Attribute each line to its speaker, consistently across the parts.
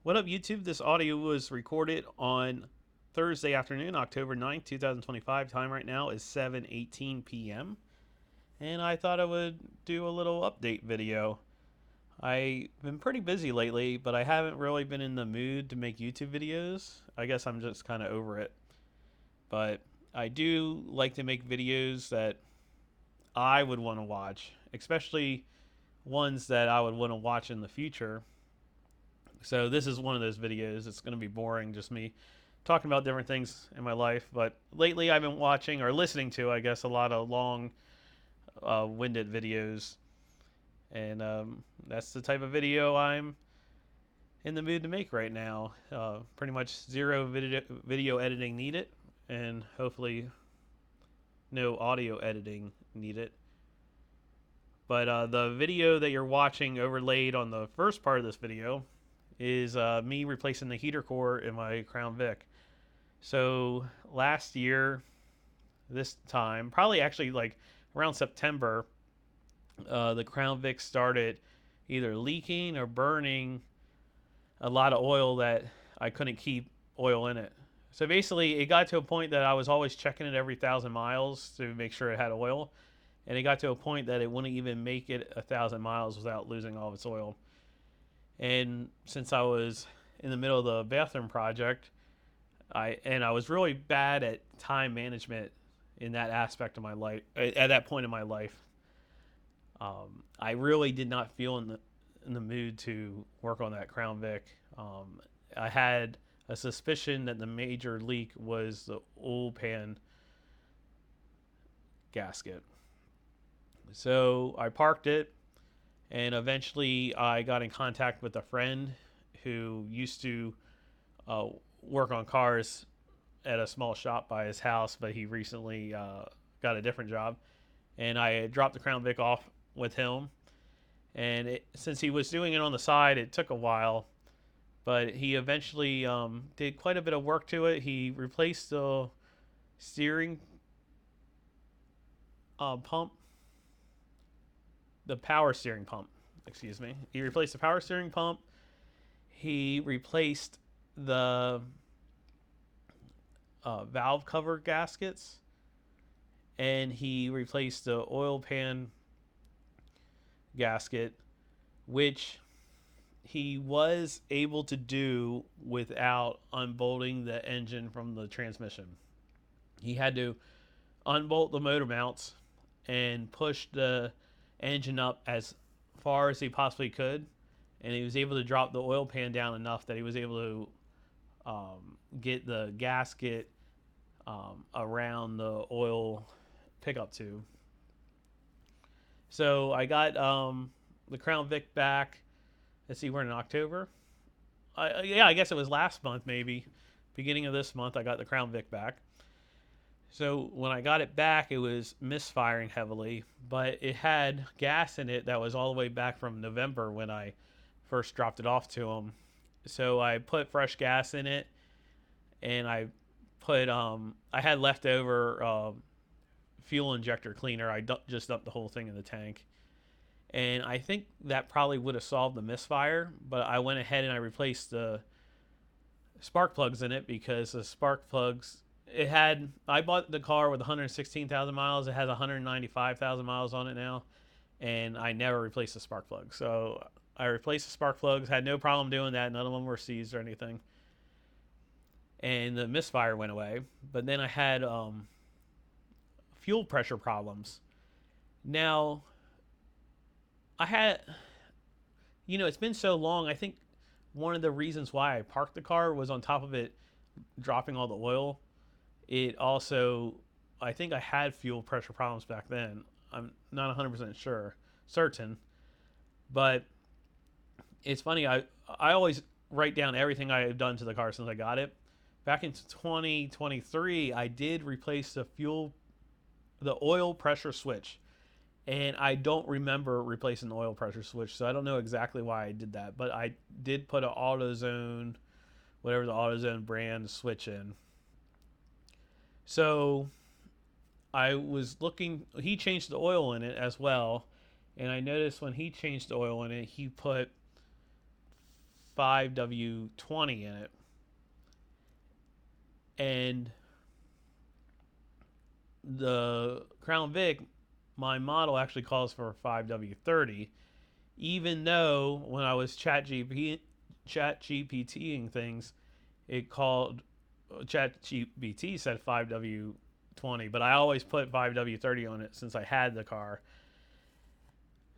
Speaker 1: What up, YouTube? This audio was recorded on Thursday afternoon, October 9th, 2025. Time right now is 7:18 p.m. And I thought I would do a little update video. I've been pretty busy lately, but I haven't really been in the mood to make YouTube videos. I guess I'm just kind of over it. But I do like to make videos that I would want to watch, especially ones that I would want to watch in the future. So this is one of those videos. It's going to be boring, just me talking about different things in my life. But lately, I've been watching or listening to, I guess, a lot of long, winded videos, and that's the type of video I'm in the mood to make right now. Pretty much zero video editing needed, and hopefully no audio editing needed. But the video that you're watching overlaid on the first part of this video is me replacing the heater core in my Crown Vic. So last year, this time, probably actually like around September, the Crown Vic started either leaking or burning a lot of oil that I couldn't keep oil in it. So basically, it got to a point that I was always checking it every 1,000 miles to make sure it had oil, and it got to a point that it wouldn't even make it 1,000 miles without losing all of its oil. And since I was in the middle of the bathroom project, I was really bad at time management in that aspect of my life. At that point in my life, I really did not feel in the mood to work on that Crown Vic. I had a suspicion that the major leak was the oil pan gasket. So I parked it, and eventually I got in contact with a friend who used to uh, work on cars at a small shop by his house, but he recently got a different job. And I dropped the Crown Vic off with him. And since he was doing it on the side, it took a while, but he eventually did quite a bit of work to it. He replaced the steering pump, the power steering pump, excuse me. He replaced the power steering pump. He replaced the valve cover gaskets, and he replaced the oil pan gasket, which he was able to do without unbolting the engine from the transmission. He had to unbolt the motor mounts and push the engine up as far as he possibly could, and he was able to drop the oil pan down enough that he was able to get the gasket around the oil pickup tube. So I got the Crown Vic back. Let's see, we're in October. Yeah, I guess it was last month, maybe. Beginning of this month, I got the Crown Vic back. So when I got it back, it was misfiring heavily, but it had gas in it that was all the way back from November when I first dropped it off to him. So I put fresh gas in it, and I had leftover fuel injector cleaner. Just dumped the whole thing in the tank. And I think that probably would have solved the misfire, but I went ahead and I replaced the spark plugs in it because the spark plugs, I bought the car with 116,000 miles. It has 195,000 miles on it now, and I never replaced the spark plugs. So I replaced the spark plugs, had no problem doing that. None of them were seized or anything. And the misfire went away. But then I had fuel pressure problems. Now, I had, it's been so long. I think one of the reasons why I parked the car was on top of it dropping all the oil. It also, I think I had fuel pressure problems back then. I'm not 100% certain, but it's funny. I always write down everything I have done to the car since I got it. Back in 2023, I did replace the oil pressure switch, and I don't remember replacing the oil pressure switch, so I don't know exactly why I did that. But I did put an AutoZone, whatever the AutoZone brand switch in. So I was looking. He changed the oil in it as well, and I noticed when he changed the oil in it, he put 5W20 in it. And the Crown Vic, my model actually calls for 5W30, even though when I was chat GPTing things, it called chat GPT said 5W20, but I always put 5W30 on it since I had the car.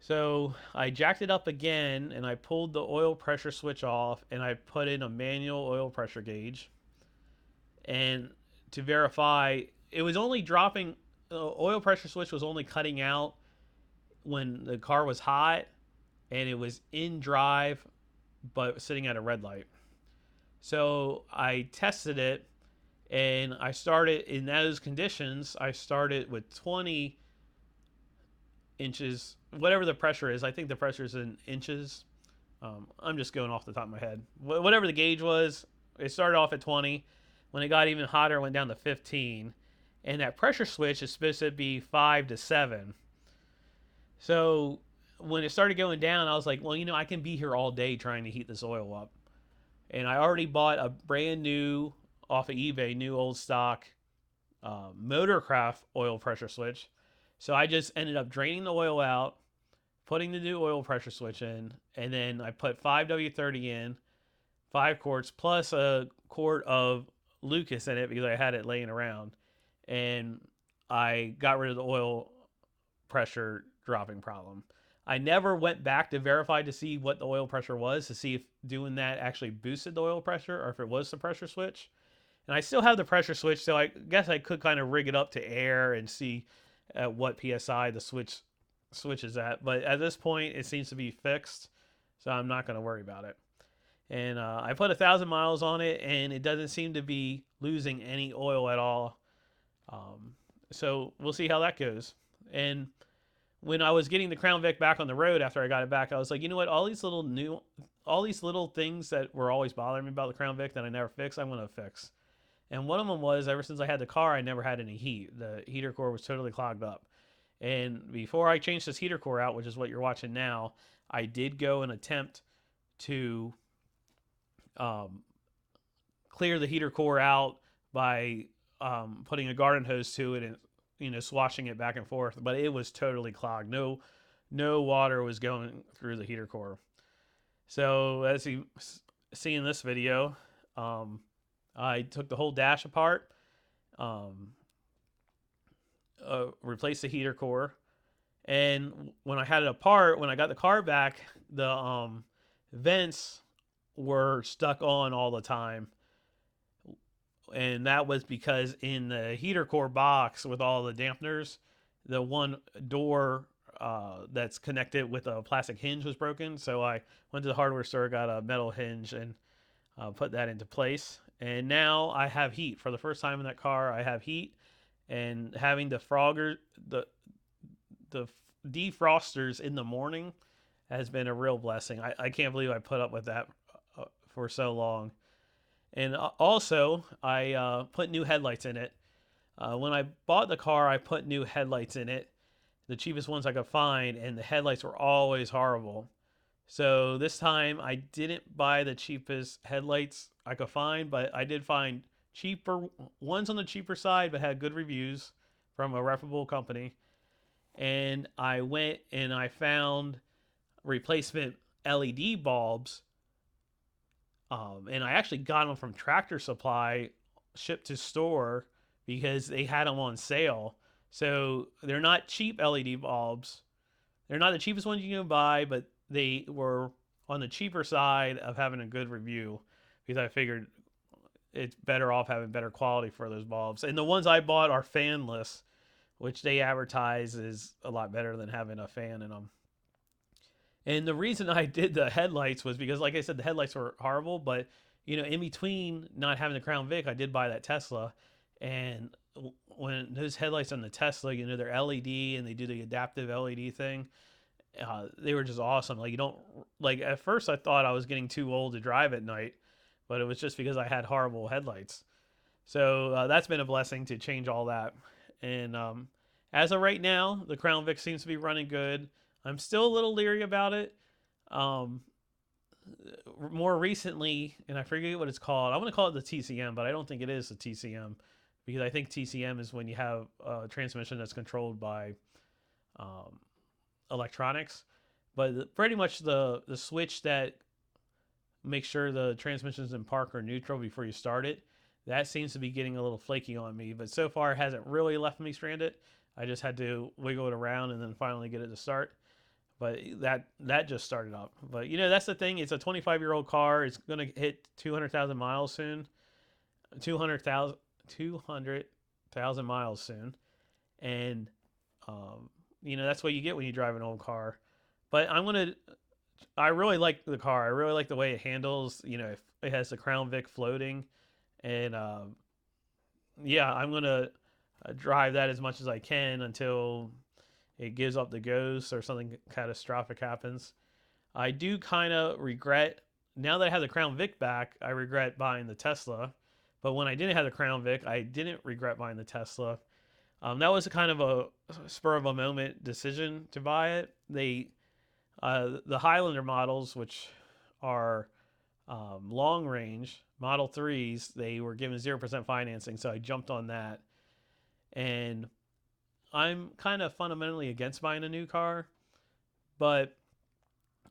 Speaker 1: So I jacked it up again and I pulled the oil pressure switch off and I put in a manual oil pressure gauge. And to verify, it was only dropping, the oil pressure switch was only cutting out when the car was hot and it was in drive but sitting at a red light. So I tested it and I started in those conditions. I started with 20 inches, whatever the pressure is. I think the pressure is in inches. I'm just going off the top of my head. Whatever the gauge was, it started off at 20. When it got even hotter, it went down to 15. And that pressure switch is supposed to be 5 to 7. So when it started going down, I was like, well, I can be here all day trying to heat this oil up. And I already bought a brand new, off of eBay, new old stock Motorcraft oil pressure switch. So I just ended up draining the oil out, putting the new oil pressure switch in, and then I put 5W30 in, 5 quarts, plus a quart of Lucas in it because I had it laying around. And I got rid of the oil pressure dropping problem. I never went back to verify to see what the oil pressure was, to see if doing that actually boosted the oil pressure or if it was the pressure switch. And I still have the pressure switch, so I guess I could kind of rig it up to air and see at what PSI the switch is at. But at this point, it seems to be fixed, so I'm not going to worry about it. And I put 1,000 miles on it, and it doesn't seem to be losing any oil at all. So we'll see how that goes. And when I was getting the Crown Vic back on the road after I got it back, I was like, you know what? All these little things that were always bothering me about the Crown Vic that I never fixed, I'm going to fix. And one of them was, ever since I had the car, I never had any heat. The heater core was totally clogged up. And before I changed this heater core out, which is what you're watching now, I did go and attempt to clear the heater core out by putting a garden hose to it and swashing it back and forth. But it was totally clogged. No water was going through the heater core. So as you see in this video, I took the whole dash apart, replaced the heater core, and when I had it apart, when I got the car back, the vents were stuck on all the time. And that was because in the heater core box with all the dampeners, the one door that's connected with a plastic hinge was broken. So I went to the hardware store, got a metal hinge, and put that into place. And now I have heat. For the first time in that car, I have heat. And having the defrosters in the morning has been a real blessing. I can't believe I put up with that for so long. And also, I put new headlights in it. When I bought the car, I put new headlights in it, the cheapest ones I could find, and the headlights were always horrible. So this time I didn't buy the cheapest headlights I could find, but I did find cheaper ones on the cheaper side, but had good reviews from a reputable company. And I went and I found replacement LED bulbs. And I actually got them from Tractor Supply, shipped to store, because they had them on sale. So they're not cheap LED bulbs. They're not the cheapest ones you can buy, but they were on the cheaper side of having a good review, because I figured it's better off having better quality for those bulbs. And the ones I bought are fanless, which they advertise is a lot better than having a fan in them. And the reason I did the headlights was because, like I said, the headlights were horrible, but in between not having the Crown Vic, I did buy that Tesla. And when those headlights on the Tesla, they're LED and they do the adaptive LED thing. They were just awesome. At first I thought I was getting too old to drive at night, but it was just because I had horrible headlights. So that's been a blessing to change all that. And as of right now, the Crown Vic seems to be running good. I'm still a little leery about it. more recently, and I forget what it's called. I'm going to call it the TCM, but I don't think it is the TCM because I think TCM is when you have a transmission that's controlled by um, electronics. But pretty much the switch that makes sure the transmission's in park or neutral before you start it, that seems to be getting a little flaky on me. But so far, it hasn't really left me stranded. I just had to wiggle it around and then finally get it to start. But that just started up. But that's the thing. It's a 25-year-old car. It's gonna hit 200,000 miles soon. 200,000 miles soon, and that's what you get when you drive an old car. But I really like the car. I really like the way it handles. It has the Crown Vic floating, and yeah, I'm gonna drive that as much as I can until it gives up the ghost or something catastrophic happens. I do kind of regret, now that I have the Crown Vic back, I regret buying the Tesla. But when I didn't have the Crown Vic, I didn't regret buying the Tesla. That was a kind of a spur of a moment decision to buy it. The Highlander models, which are long range Model 3s, they were given 0% financing, so I jumped on that. And I'm kind of fundamentally against buying a new car, but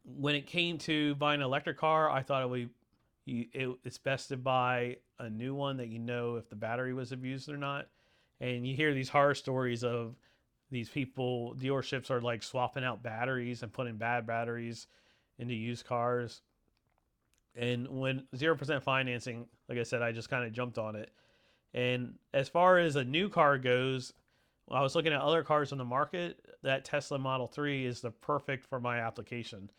Speaker 1: when it came to buying an electric car, I thought it's best to buy a new one that if the battery was abused or not. And you hear these horror stories of these people, dealerships are like swapping out batteries and putting bad batteries into used cars. And when 0% financing, like I said, I just kind of jumped on it. And as far as a new car goes, I was looking at other cars on the market. That Tesla Model 3 is the perfect for my application.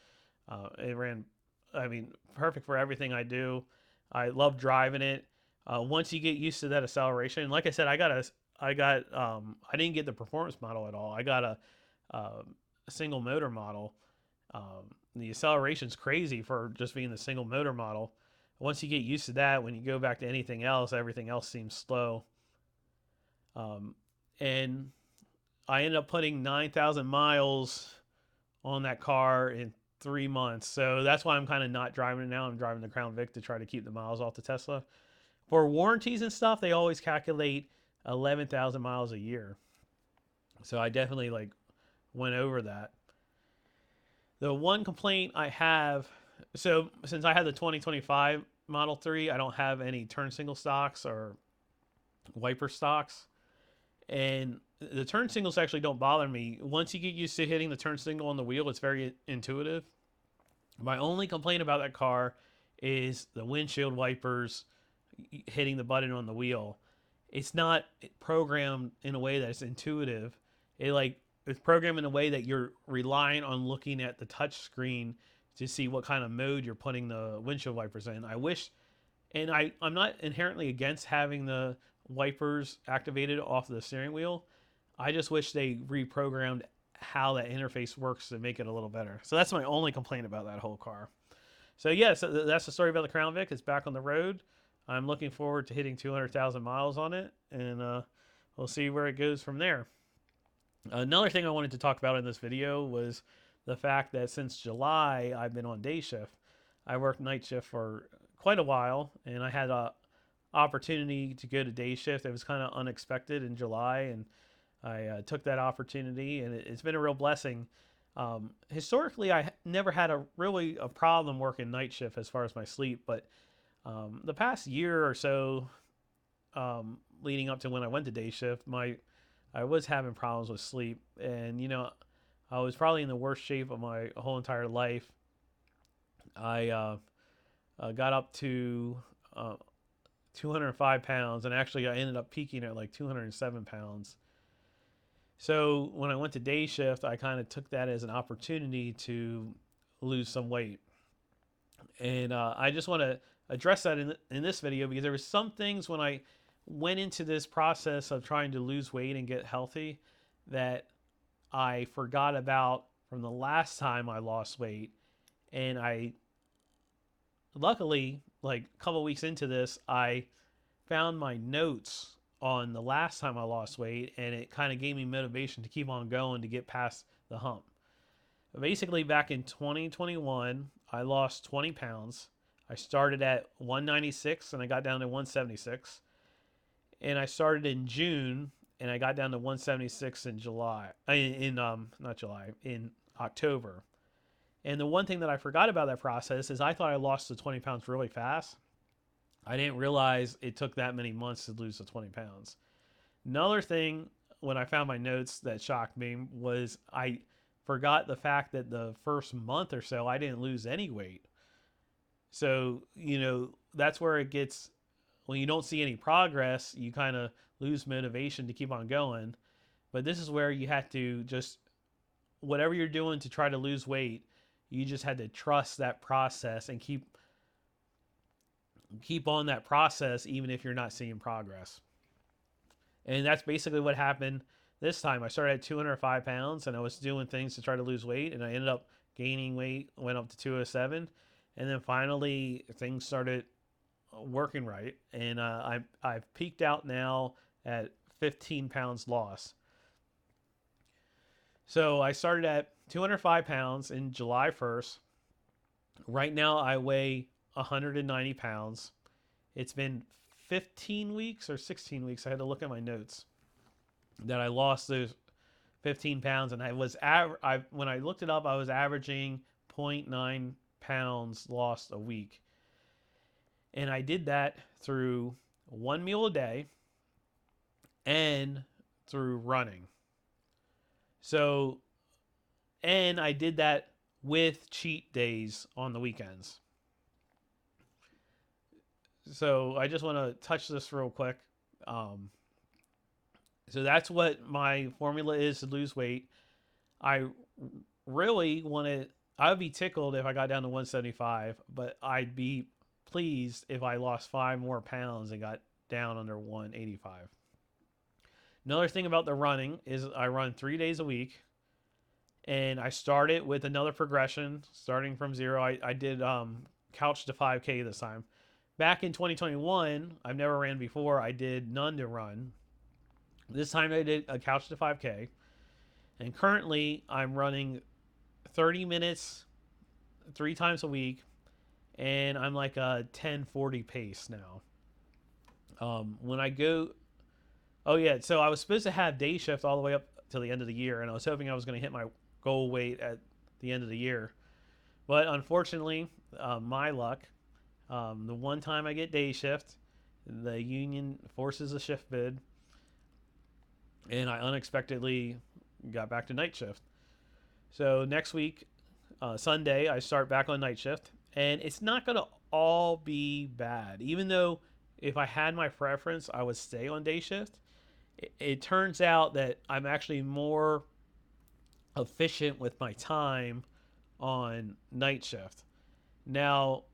Speaker 1: Perfect for everything I do. I love driving it. Once you get used to that acceleration, like I said, I didn't get the performance model at all. I got a single motor model. The acceleration's crazy for just being the single motor model. Once you get used to that, when you go back to anything else, everything else seems slow. And I ended up putting 9,000 miles on that car in 3 months. So that's why I'm kind of not driving it now. I'm driving the Crown Vic to try to keep the miles off the Tesla. For warranties and stuff, they always calculate 11,000 miles a year. So I definitely went over that. The one complaint I have, so since I had the 2025 Model 3, I don't have any turn signal stocks or wiper stocks. And the turn signals actually don't bother me. Once you get used to hitting the turn signal on the wheel, it's very intuitive. My only complaint about that car is the windshield wipers hitting the button on the wheel. It's not programmed in a way that's intuitive. It's programmed in a way that you're relying on looking at the touch screen to see what kind of mode you're putting the windshield wipers in. I'm not inherently against having the wipers activated off the steering wheel. I just wish they reprogrammed how that interface works to make it a little better. So that's my only complaint about that whole car. So that's the story about the Crown Vic. It's back on the road. I'm looking forward to hitting 200,000 miles on it, and we'll see where it goes from there. Another thing I wanted to talk about in this video was the fact that since July, I've been on day shift. I worked night shift for quite a while, and I had a opportunity to go to day shift. It was kind of unexpected in July, and I took that opportunity, and it's been a real blessing. Historically, I never had a problem working night shift as far as my sleep, but the past year or so, leading up to when I went to day shift, I was having problems with sleep, and I was probably in the worst shape of my whole entire life. I got up to 205 pounds, and actually I ended up peaking at like 207 pounds. So when I went to day shift, I kind of took that as an opportunity to lose some weight. And I just want to address that in this video because there were some things when I went into this process of trying to lose weight and get healthy that I forgot about from the last time I lost weight. And I luckily, like a couple weeks into this, I found my notes on the last time I lost weight, and it kind of gave me motivation to keep on going to get past the hump. Basically, back in 2021, I lost 20 pounds. I started at 196 and I got down to 176. And I started in June and I got down to 176 in July. Not July, in October. And the one thing that I forgot about that process is I thought I lost the 20 pounds really fast. I didn't realize it took that many months to lose the 20 pounds. Another thing when I found my notes that shocked me was I forgot the fact that the first month or so I didn't lose any weight. So, that's where it gets, when you don't see any progress, you kind of lose motivation to keep on going. But this is where you have to just, whatever you're doing to try to lose weight, you just had to trust that process and keep on that process even if you're not seeing progress. And that's basically what happened this time. I started at 205 pounds and I was doing things to try to lose weight, and I ended up gaining weight, went up to 207, and then finally things started working right, and I've peaked out now at 15 pounds loss. So I started at 205 pounds in July 1st. Right now I weigh 190 pounds. It's been 15 weeks or 16 weeks. I had to look at my notes that I lost those 15 pounds, and when I looked it up, I was averaging 0.9 pounds lost a week. And I did that through one meal a day and through running. So, and I did that with cheat days on the weekends. So I just want to touch this real quick. So that's what my formula is to lose weight. I really I would be tickled if I got down to 175, but I'd be pleased if I lost 5 more pounds and got down under 185. Another thing about the running is I run 3 days a week, and I started with another progression starting from zero. I did couch to 5K this time. Back in 2021, I've never ran before. I did none to run. This time I did a couch to 5K, and currently I'm running 30 minutes 3 times a week, and I'm like a 10:40 pace now. When I go, oh yeah, so I was supposed to have day shift all the way up till the end of the year, and I was hoping I was going to hit my goal weight at the end of the year. But unfortunately, my luck, the one time I get day shift, the union forces a shift bid, and I unexpectedly got back to night shift. So next week, Sunday, I start back on night shift, and it's not going to all be bad. Even though if I had my preference, I would stay on day shift. It turns out that I'm actually more efficient with my time on night shift. Now,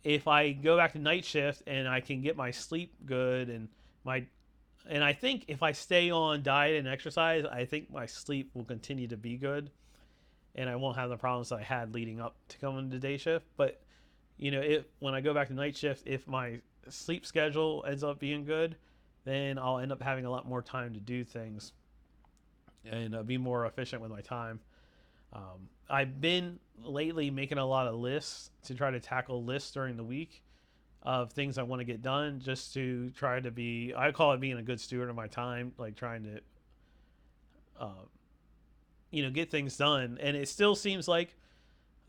Speaker 1: if I go back to night shift and I can get my sleep good and I think if I stay on diet and exercise, I think my sleep will continue to be good, and I won't have the problems that I had leading up to coming to day shift. But when I go back to night shift, if my sleep schedule ends up being good, then I'll end up having a lot more time to do things and be more efficient with my time. I've been lately making a lot of lists to try to tackle lists during the week of things I want to get done, just to try to be, I call it being a good steward of my time, like trying to, get things done. And it still seems like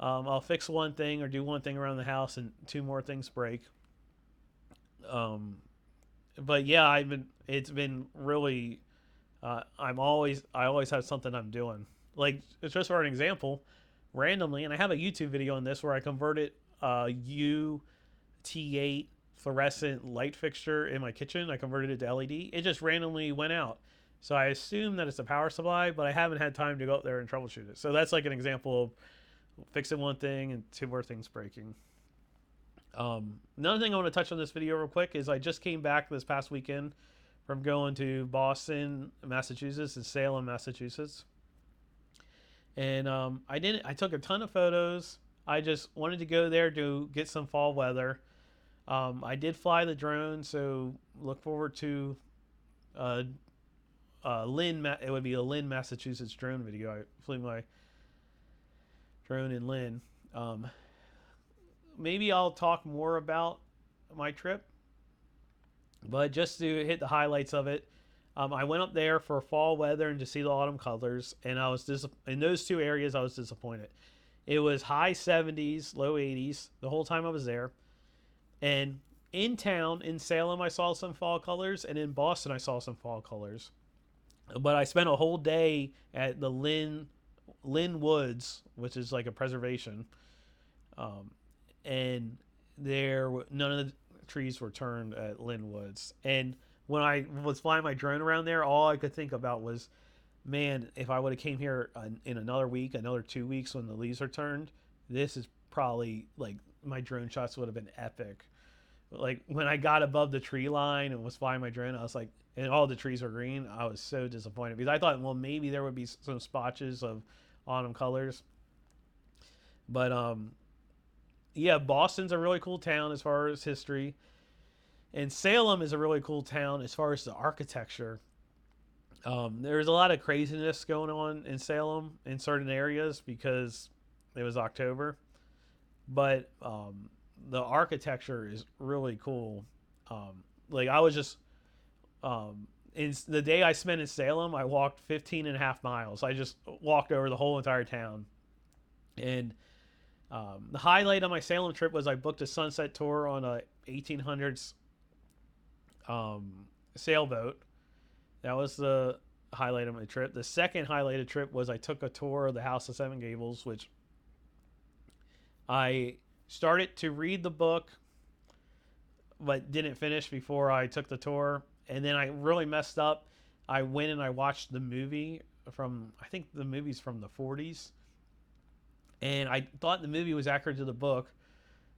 Speaker 1: I'll fix one thing or do one thing around the house and 2 more things break. But yeah, it's been really, I always have something I'm doing. Like, just for an example, randomly, and I have a YouTube video on this where I converted UT8 fluorescent light fixture in my kitchen. I converted it to LED. It just randomly went out. So I assume that it's a power supply, but I haven't had time to go up there and troubleshoot it. So that's like an example of fixing one thing and 2 more things breaking. Another thing I want to touch on this video real quick is I just came back this past weekend from going to Boston, Massachusetts, and Salem, Massachusetts. And I took a ton of photos. I just wanted to go there to get some fall weather. I did fly the drone, so look forward to it would be a Lynn, Massachusetts drone video. I flew my drone in Lynn. Um, Maybe I'll talk more about my trip, but just to hit the highlights of it, I went up there for fall weather and to see the autumn colors, and I was in those two areas. I was disappointed. It was high 70s, low 80s the whole time I was there, and in town in Salem I saw some fall colors, and in Boston I saw some fall colors. But I spent a whole day at the Lynn Woods, which is like a preservation, um, and none of the trees were turned at Lynn Woods. And when I was flying my drone around there, all I could think about was, man, if I would have came here in another week, another 2 weeks when the leaves are turned, this is probably like my drone shots would have been epic. Like when I got above the tree line and was flying my drone, I was like, and all the trees were green. I was so disappointed because I thought, well, maybe there would be some spotches of autumn colors, but yeah, Boston's a really cool town as far as history, and Salem is a really cool town as far as the architecture. There's a lot of craziness going on in Salem in certain areas because it was October, but the architecture is really cool. Like I was just in the day I spent in Salem, I walked 15 and a half miles. I just walked over the whole entire town, and the highlight of my Salem trip was I booked a sunset tour on a 1800s sailboat. That was the highlight of my trip. The second highlighted trip was I took a tour of the House of Seven Gables, which I started to read the book, but didn't finish before I took the tour. And then I really messed up. I went and I watched the movie I think the movie's from the 40s. And I thought the movie was accurate to the book,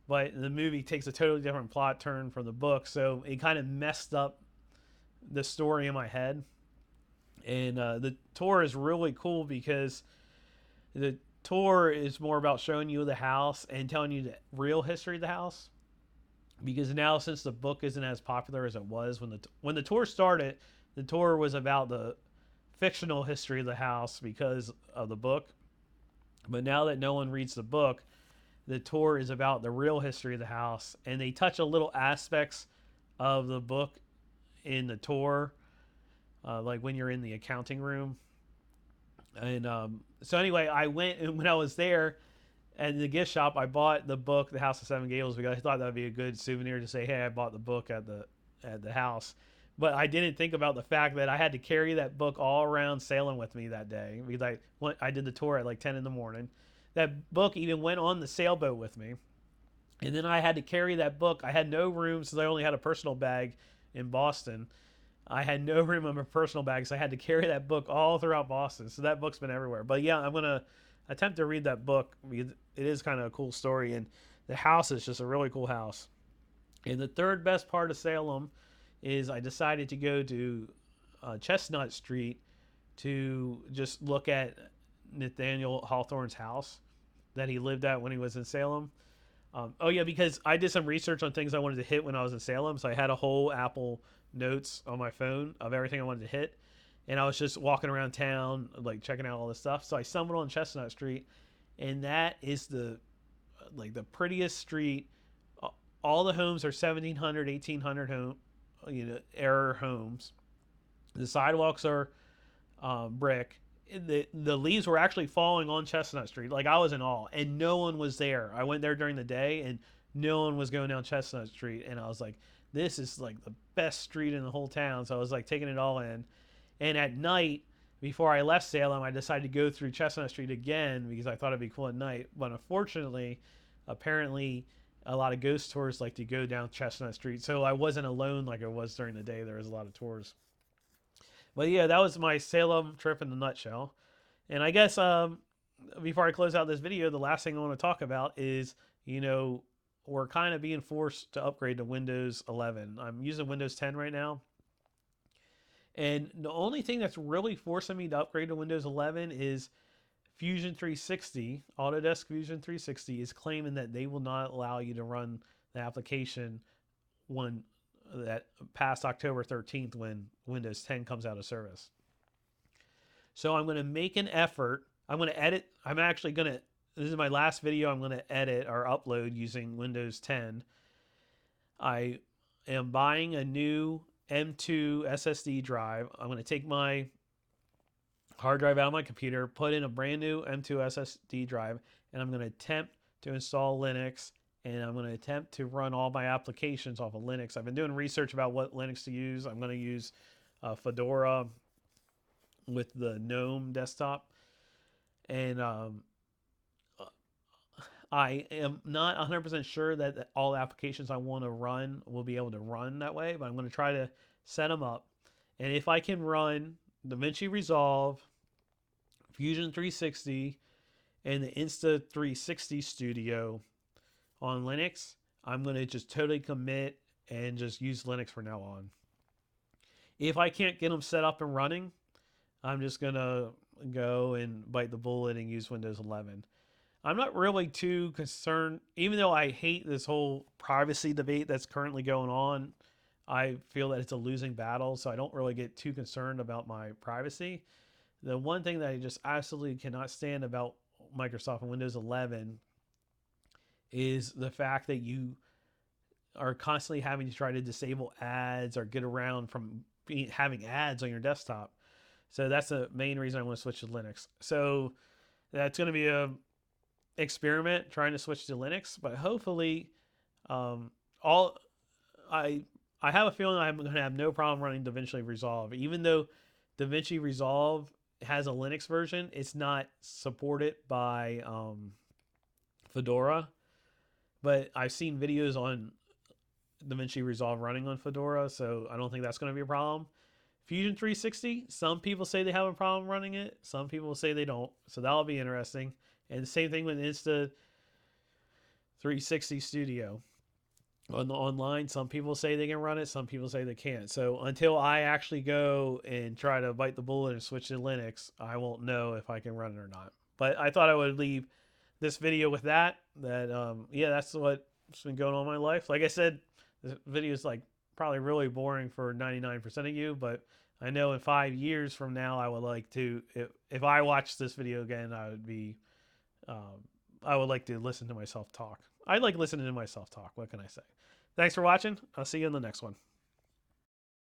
Speaker 1: but the movie takes a totally different plot turn from the book. So it kind of messed up the story in my head. And the tour is really cool because the tour is more about showing you the house and telling you the real history of the house. Because now, since the book isn't as popular as it was when the tour started, the tour was about the fictional history of the house because of the book. But now that no one reads the book, the tour is about the real history of the house, and they touch a little aspects of the book in the tour, like when you're in the accounting room. And so anyway, I went, and when I was there at the gift shop, I bought the book, The House of Seven Gables, because I thought that would be a good souvenir to say, hey, I bought the book at the house. But I didn't think about the fact that I had to carry that book all around Salem with me that day because I did the tour at like 10 in the morning. That book even went on the sailboat with me. And then I had to carry that book. I had no room since I only had a personal bag in Boston. I had no room in my personal bag, so I had to carry that book all throughout Boston. So that book's been everywhere. But yeah, I'm going to attempt to read that book because it is kind of a cool story. And the house is just a really cool house. And the third best part of Salem is I decided to go to Chestnut Street to just look at Nathaniel Hawthorne's house that he lived at when he was in Salem. Oh yeah, because I did some research on things I wanted to hit when I was in Salem, so I had a whole Apple Notes on my phone of everything I wanted to hit, and I was just walking around town, like checking out all this stuff. So I stumbled on Chestnut Street, and that is the prettiest street. All the homes are 1700, 1800 era homes. The sidewalks are brick. The leaves were actually falling on Chestnut Street. Like I was in awe, and no one was there. I went there during the day, and no one was going down Chestnut Street, and I was like, this is like the best street in the whole town. So I was like taking it all in. And at night, before I left Salem, I decided to go through Chestnut Street again because I thought it'd be cool at night. But unfortunately, apparently, a lot of ghost tours like to go down Chestnut Street. So I wasn't alone like I was during the day. There was a lot of tours. But yeah, that was my Salem trip in a nutshell. And I guess before I close out this video, the last thing I want to talk about is, we're kind of being forced to upgrade to Windows 11. I'm using Windows 10 right now. And the only thing that's really forcing me to upgrade to Windows 11 is Fusion 360. Autodesk Fusion 360 is claiming that they will not allow you to run the application when that past October 13th when Windows 10 comes out of service. So I'm going to make an effort. I'm going to edit. I'm actually going to this is my last video I'm going to edit or upload using Windows 10. I am buying a new M2 SSD drive. I'm going to take my hard drive out of my computer, put in a brand new M2 SSD drive, and I'm going to attempt to install Linux, and I'm going to attempt to run all my applications off of Linux. I've been doing research about what Linux to use. I'm going to use Fedora with the GNOME desktop, and I am not 100% sure that all applications I want to run will be able to run that way, but I'm going to try to set them up. And if I can run DaVinci Resolve, Fusion 360, and the Insta360 Studio on Linux, I'm going to just totally commit and just use Linux from now on. If I can't get them set up and running, I'm just going to go and bite the bullet and use Windows 11. I'm not really too concerned, even though I hate this whole privacy debate that's currently going on. I feel that it's a losing battle, so I don't really get too concerned about my privacy. The one thing that I just absolutely cannot stand about Microsoft and Windows 11 is the fact that you are constantly having to try to disable ads or get around from having ads on your desktop. So that's the main reason I want to switch to Linux. So that's going to be a experiment trying to switch to Linux, but hopefully all I have a feeling I'm going to have no problem running DaVinci Resolve. Even though DaVinci Resolve has a Linux version, it's not supported by Fedora, but I've seen videos on DaVinci Resolve running on Fedora, so I don't think that's going to be a problem. Fusion 360, some people say they have a problem running it, some people say they don't, so that'll be interesting. And the same thing with Insta360 Studio. On the online, some people say they can run it, some people say they can't. So until I actually go and try to bite the bullet and switch to Linux, I won't know if I can run it or not. But I thought I would leave this video with that. Yeah, that's what's been going on in my life. Like I said, this video is like probably really boring for 99% of you, but I know in 5 years from now, I would like to, if I watch this video again, I would like to listen to myself talk. I like listening to myself talk. What can I say? Thanks for watching. I'll see you in the next one.